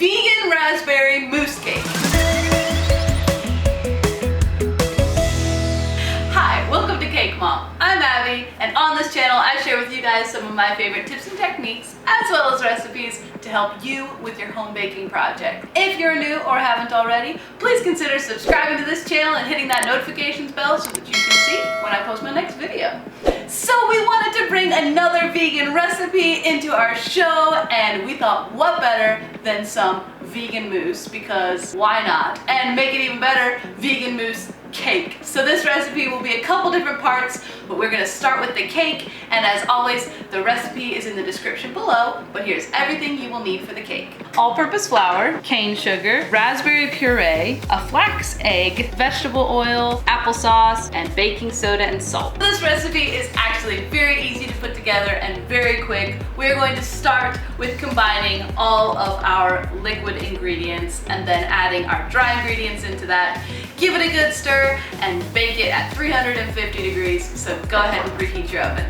Vegan Raspberry Mousse Cake. Hi, welcome to Cake Mom. I'm Abby, and on this channel I share with you guys some of my favorite tips and techniques, as well as recipes to help you with your home baking project. If you're new or haven't already, please consider subscribing to this channel and hitting that notifications bell so that you can see when I post my next video. So we wanted to bring another vegan recipe into our show, and we thought what better than some vegan mousse, because why not? And make it even better, vegan mousse cake. So this recipe will be a couple different parts, but we're going to start with the cake, and as always the recipe is in the description below, but here's everything you will need for the cake. All-purpose flour, cane sugar, raspberry puree, a flax egg, vegetable oil, applesauce, and baking soda and salt. This recipe is actually very easy to put together and very quick. We're going to start with combining all of our liquid ingredients and then adding our dry ingredients into that. Give it a good stir and bake it at 350 degrees, so go ahead and preheat your oven.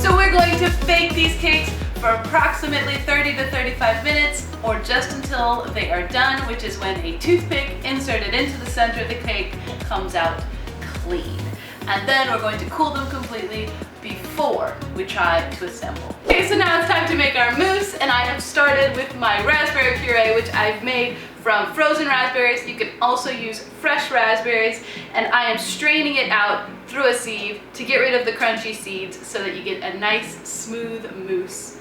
So we're going to bake these cakes for approximately 30 to 35 minutes, or just until they are done, which is when a toothpick inserted into the center of the cake comes out clean. And then we're going to cool them completely before we try to assemble. Okay, so now it's time to make our mousse, and I have started with my raspberry puree, which I've made from frozen raspberries. You can also use fresh raspberries, and I am straining it out through a sieve to get rid of the crunchy seeds so that you get a nice smooth mousse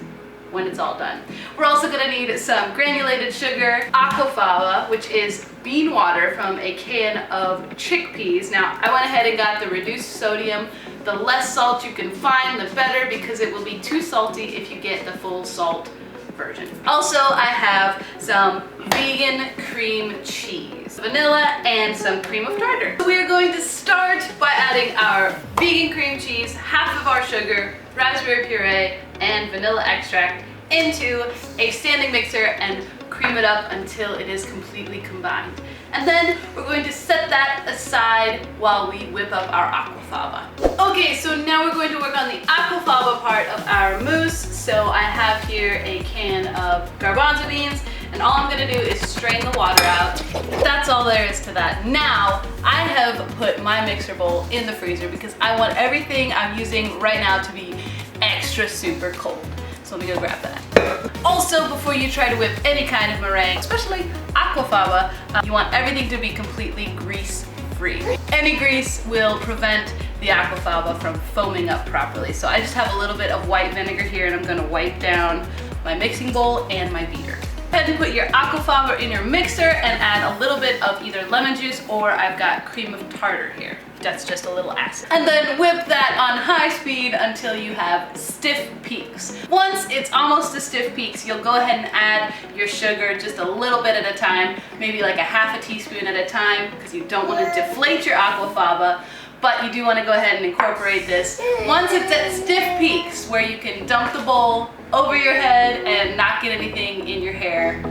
when it's all done. We're also going to need some granulated sugar, aquafaba, which is bean water from a can of chickpeas. Now, I went ahead and got the reduced sodium. The less salt you can find, the better, because it will be too salty if you get the full salt version. Also, I have some vegan cream cheese, vanilla, and some cream of tartar. So we are going to start by adding our vegan cream cheese, half of our sugar, raspberry puree, and vanilla extract into a standing mixer and cream it up until it is completely combined. And then we're going to set that aside while we whip up our aquafaba. Okay, so now we're going to work on the aquafaba part of our mousse. So I have here a can of garbanzo beans, and all I'm gonna do is strain the water out. That's all there is to that. Now, I have put my mixer bowl in the freezer because I want everything I'm using right now to be extra super cold. So let me go grab that. Also, before you try to whip any kind of meringue, especially aquafaba, you want everything to be completely grease-free. Any grease will prevent the aquafaba from foaming up properly. So I just have a little bit of white vinegar here, and I'm gonna wipe down my mixing bowl and my beater. Go ahead and put your aquafaba in your mixer and add a little bit of either lemon juice, or I've got cream of tartar here. That's just a little acid. And then whip that on high speed until you have stiff peaks. Once it's almost to stiff peaks, you'll go ahead and add your sugar just a little bit at a time, maybe like a half a teaspoon at a time, because you don't want to deflate your aquafaba, but you do want to go ahead and incorporate this. Once it's at stiff peaks where you can dump the bowl over your head and not get anything in your hair,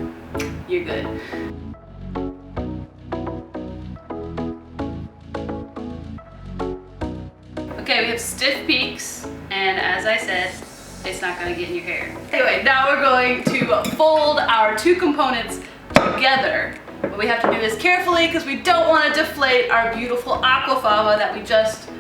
you're good. Okay, we have stiff peaks, and as I said, it's not going to get in your hair. Anyway, now we're going to fold our two components together. But we have to do this carefully because we don't want to deflate our beautiful aquafaba that we just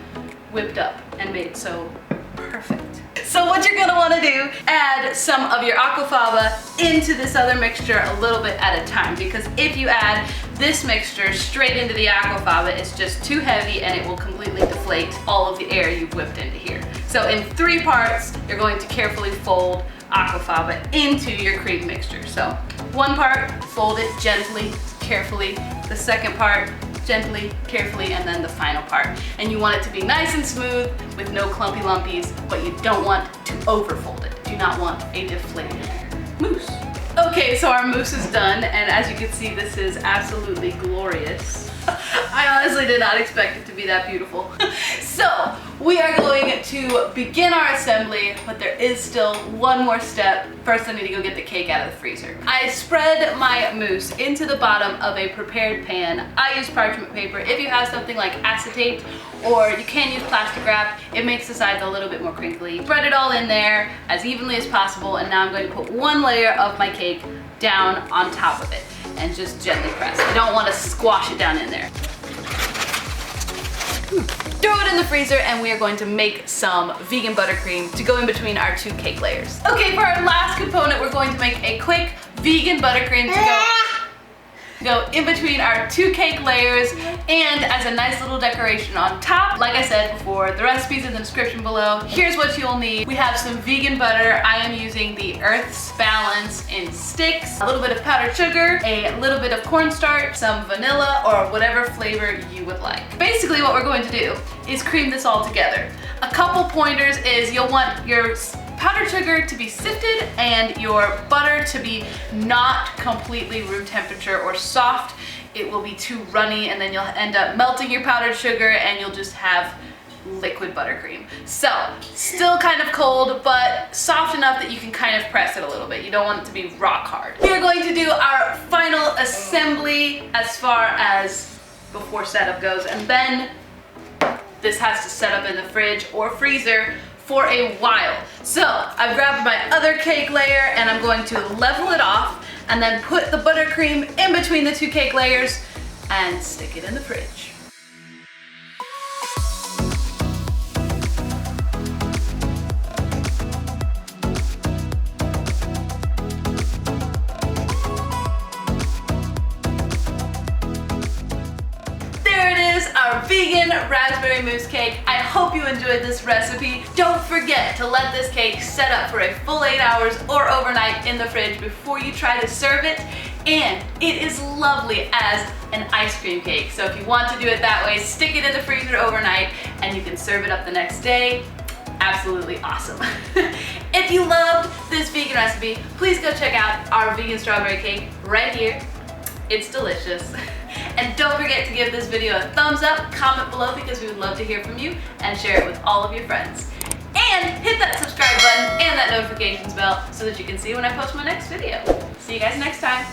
whipped up and made so perfect. So what you're going to want to do, add some of your aquafaba into this other mixture a little bit at a time, because if you add this mixture straight into the aquafaba, it's just too heavy and it will completely deflate all of the air you've whipped into here. So in 3 parts, you're going to carefully fold aquafaba into your cream mixture. So 1 part, fold it gently, carefully. The second part, gently, carefully, and then the final part. And you want it to be nice and smooth with no clumpy lumpies, but you don't want to overfold it. Do not want a deflated mousse. Okay, so our mousse is done, and as you can see, this is absolutely glorious. I honestly did not expect it to be that beautiful. So we are going to begin our assembly, but there is still one more step. First, I need to go get the cake out of the freezer. I spread my mousse into the bottom of a prepared pan. I use parchment paper. If you have something like acetate, or you can use plastic wrap, it makes the sides a little bit more crinkly. Spread it all in there as evenly as possible, and now I'm going to put one layer of my cake down on top of it and just gently press. I don't want to squash it down in there. Throw it in the freezer, and we are going to make some vegan buttercream to go in between our two cake layers. Okay, for our last component, we're going to make a quick vegan buttercream to go in between our two cake layers, and as a nice little decoration on top. Like I said before, the recipe's in the description below. Here's what you'll need. We have some vegan butter. I am using the Earth's Balance in sticks, a little bit of powdered sugar, a little bit of cornstarch, some vanilla, or whatever flavor you would like. Basically what we're going to do is cream this all together. A couple pointers is you'll want your powdered sugar to be sifted and your butter to be not completely room temperature or soft. It will be too runny, and then you'll end up melting your powdered sugar and you'll just have liquid buttercream. So still kind of cold, but soft enough that you can kind of press it a little bit. You don't want it to be rock hard. We are going to do our final assembly as far as before setup goes, and then this has to set up in the fridge or freezer for a while. So I've grabbed my other cake layer and I'm going to level it off and then put the buttercream in between the two cake layers and stick it in the fridge. Our vegan raspberry mousse cake. I hope you enjoyed this recipe. Don't forget to let this cake set up for a full 8 hours or overnight in the fridge before you try to serve it. And it is lovely as an ice cream cake. So if you want to do it that way, stick it in the freezer overnight and you can serve it up the next day. Absolutely awesome. If you loved this vegan recipe, please go check out our vegan strawberry cake right here. It's delicious. And don't forget to give this video a thumbs up, comment below because we would love to hear from you, and share it with all of your friends. And hit that subscribe button and that notifications bell so that you can see when I post my next video. See you guys next time.